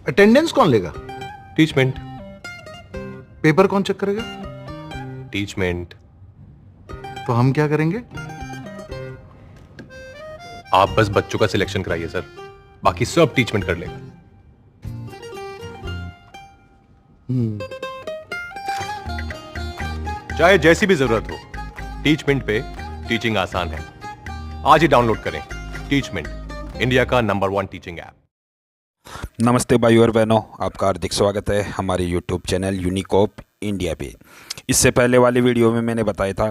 Attendance कौन लेगा? Teachmint. Paper कौन चेक करेगा? टीचमेंट। तो हम क्या करेंगे? आप बस बच्चों का सिलेक्शन कराइए सर, बाकी सब टीचमेंट कर लेगा। चाहे जैसी भी जरूरत हो, टीचमेंट पे टीचिंग आसान है। आज ही डाउनलोड करें टीचमेंट, इंडिया का नंबर 1 टीचिंग ऐप। नमस्ते भाई और बहनों, आपका हार्दिक स्वागत है हमारे यूट्यूब चैनल यूनिकॉप इंडिया पे। इससे पहले वाली वीडियो में मैंने बताया था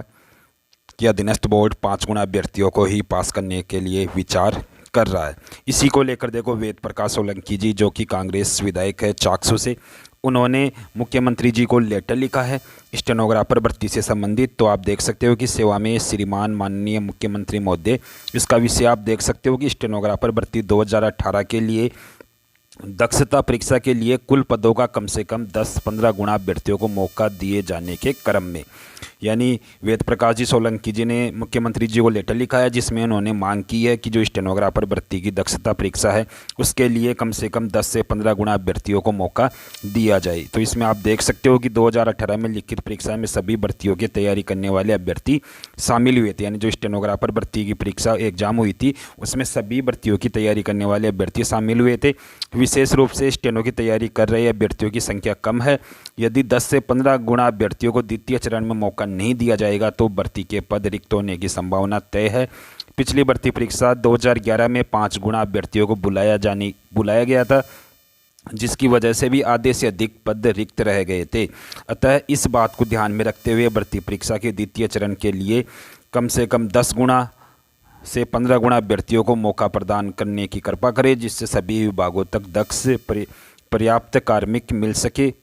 कि अधीनस्थ बोर्ड 5 गुना अभ्यर्थियों को ही पास करने के लिए विचार कर रहा है। इसी को लेकर देखो वेद प्रकाश सोलंकी जी, जो कि कांग्रेस विधायक है चाकसू से, उन्होंने मुख्यमंत्री जी को लेटर लिखा है स्टेनोग्राफर भर्ती से संबंधित। तो आप देख सकते हो कि सेवा में श्रीमान माननीय मुख्यमंत्री महोदय, इसका विषय आप देख सकते हो कि स्टेनोग्राफर भर्ती 2018 के लिए दक्षता परीक्षा के लिए कुल पदों का कम से कम 10-15 गुना अभ्यर्थियों को मौका दिए जाने के क्रम में, यानी वेद प्रकाश जी सोलंकी जी ने मुख्यमंत्री जी को लेटर लिखा है जिसमें उन्होंने मांग की है कि जो स्टेनोग्राफर भर्ती की दक्षता परीक्षा है उसके लिए कम से कम 10 से 15 गुना अभ्यर्थियों को मौका दिया जाए। तो इसमें आप देख सकते हो कि 2018 में लिखित परीक्षा में सभी भर्तियों की तैयारी करने वाले अभ्यर्थी शामिल हुए थे, यानी जो स्टेनोग्राफर भर्ती की परीक्षा एग्जाम हुई थी उसमें सभी भर्तियों की तैयारी करने वाले अभ्यर्थी शामिल हुए थे। विशेष रूप से स्टेनो की तैयारी कर रहे अभ्यर्थियों की संख्या कम है। यदि 10 से 15 गुना अभ्यर्थियों को द्वितीय चरण में मौका नहीं दिया जाएगा तो भर्ती के पद रिक्त होने की संभावना तय है। पिछली भर्ती परीक्षा 2011 में 5 गुना अभ्यर्थियों को बुलाया गया था, जिसकी वजह से भी आधे से अधिक पद रिक्त रह गए थे। अतः इस बात को ध्यान में रखते हुए भर्ती परीक्षा के द्वितीय चरण के लिए कम से कम 10 गुना से 15 गुना अभ्यर्थियों को मौका प्रदान करने की कृपा करें, जिससे सभी विभागों तक दक्ष पर्याप्त कार्मिक मिल सके।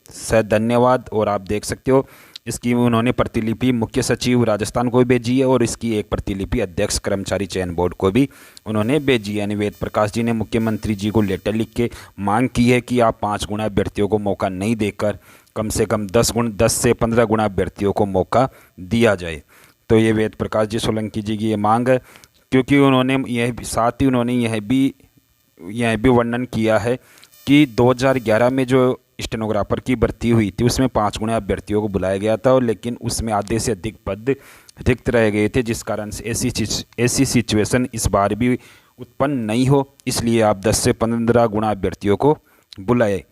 धन्यवाद। और आप देख सकते हो इसकी उन्होंने प्रतिलिपि मुख्य सचिव राजस्थान को भेजी है और इसकी एक प्रतिलिपि अध्यक्ष कर्मचारी चयन बोर्ड को भी उन्होंने भेजी है। यानी वेद प्रकाश जी ने मुख्यमंत्री जी को लेटर लिख के मांग की है कि आप 5 गुना अभ्यर्थियों को मौका नहीं देकर कम से कम 10 से 15 गुना अभ्यर्थियों को मौका दिया जाए। तो ये वेद प्रकाश जी सोलंकी जी की ये मांग है, क्योंकि उन्होंने यह भी वर्णन किया है कि 2011 में जो स्टेनोग्राफर की भर्ती हुई थी उसमें 5 गुना अभ्यर्थियों को बुलाया गया था और लेकिन उसमें आधे से अधिक पद रिक्त रह गए थे, जिस कारण से ऐसी सिचुएशन इस बार भी उत्पन्न नहीं हो, इसलिए आप 10 से 15 गुना अभ्यर्थियों को बुलाए।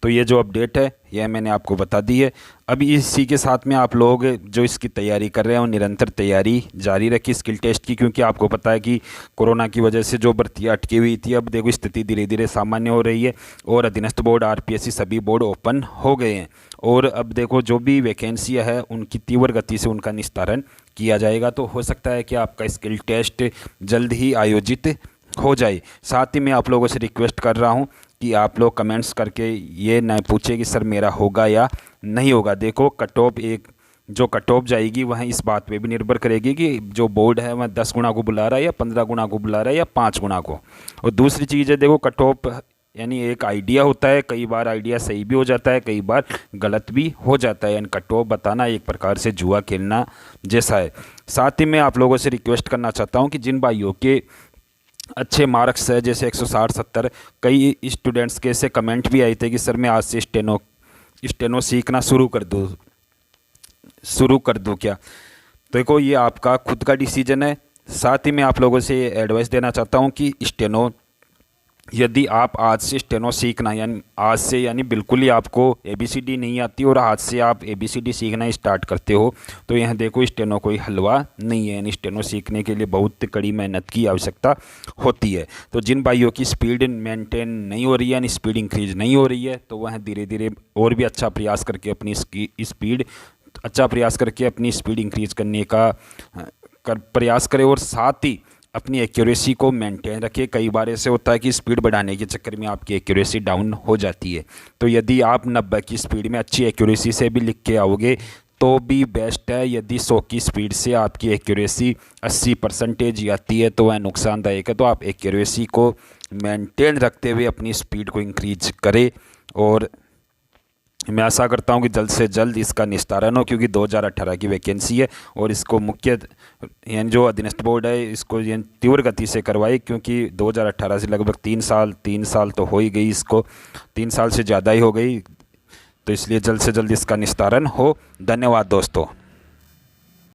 तो ये जो अपडेट है यह मैंने आपको बता दी है। अभी इसी के साथ में आप लोग जो इसकी तैयारी कर रहे हैं वो निरंतर तैयारी जारी रखिए स्किल टेस्ट की, क्योंकि आपको पता है कि कोरोना की वजह से जो भर्तियाँ अटकी हुई थी अब देखो स्थिति धीरे धीरे सामान्य हो रही है और अधीनस्थ बोर्ड आरपीएससी सभी बोर्ड ओपन हो गए हैं और अब देखो जो भी वैकेंसियाँ है उनकी तीव्र गति से उनका निस्तारण किया जाएगा। तो हो सकता है कि आपका स्किल टेस्ट जल्द ही आयोजित हो जाए। साथ ही मैं आप लोगों से रिक्वेस्ट कर रहा हूं कि आप लोग कमेंट्स करके ये न पूछे कि सर मेरा होगा या नहीं होगा। देखो जो कट ऑफ जाएगी वह इस बात पे भी निर्भर करेगी कि जो बोर्ड है वह 10 गुना को बुला रहा है या 15 गुना को बुला रहा है या 5 गुना को। और दूसरी चीज़ है, देखो कट ऑफ यानी एक आइडिया होता है, कई बार आइडिया सही भी हो जाता है, कई बार गलत भी हो जाता है, यानी कट ऑफ बताना एक प्रकार से जुआ खेलना जैसा है। साथ ही मैं आप लोगों से रिक्वेस्ट करना चाहता हूँ कि जिन भाइयों के अच्छे मार्क्स है जैसे 160-70, कई स्टूडेंट्स के ऐसे कमेंट भी आए थे कि सर मैं आज से स्टेनो सीखना शुरू कर दूँ क्या। तो देखो ये आपका खुद का डिसीजन है। साथ ही मैं आप लोगों से एडवाइस देना चाहता हूँ कि स्टेनो यदि आप आज से स्टेनो सीखना यानी बिल्कुल ही आपको ABCD नहीं आती और आज से आप ABCD सीखना स्टार्ट करते हो तो यह देखो स्टेनो कोई हलवा नहीं है, यानी स्टेनो सीखने के लिए बहुत कड़ी मेहनत की आवश्यकता होती है। तो जिन भाइयों की स्पीड मेंटेन नहीं हो रही है यानी स्पीड इंक्रीज नहीं हो रही है तो वह धीरे धीरे और भी अच्छा प्रयास करके अपनी स्पीड इंक्रीज करने का प्रयास करें और साथ ही अपनी एक्यूरेसी को मेंटेन रखिए। कई बार ऐसे होता है कि स्पीड बढ़ाने के चक्कर में आपकी एक्यूरेसी डाउन हो जाती है, तो यदि आप 90 की स्पीड में अच्छी एक्यूरेसी से भी लिख के आओगे तो भी बेस्ट है। यदि 100 की स्पीड से आपकी एक्यूरेसी 80% आती है तो वह नुकसानदायक है। तो आप एक्यूरेसी को मेंटेन रखते हुए अपनी स्पीड को इंक्रीज करें और मैं आशा करता हूं कि जल्द से जल्द इसका निस्तारण हो, क्योंकि 2018 की वैकेंसी है और इसको मुख्य यानी जो अधीनस्थ बोर्ड है इसको यानी तीव्र गति से करवाए, क्योंकि 2018 से लगभग 3 साल तो हो ही गई, इसको 3 साल से ज़्यादा ही हो गई, तो इसलिए जल्द से जल्द इसका निस्तारण हो। धन्यवाद दोस्तों।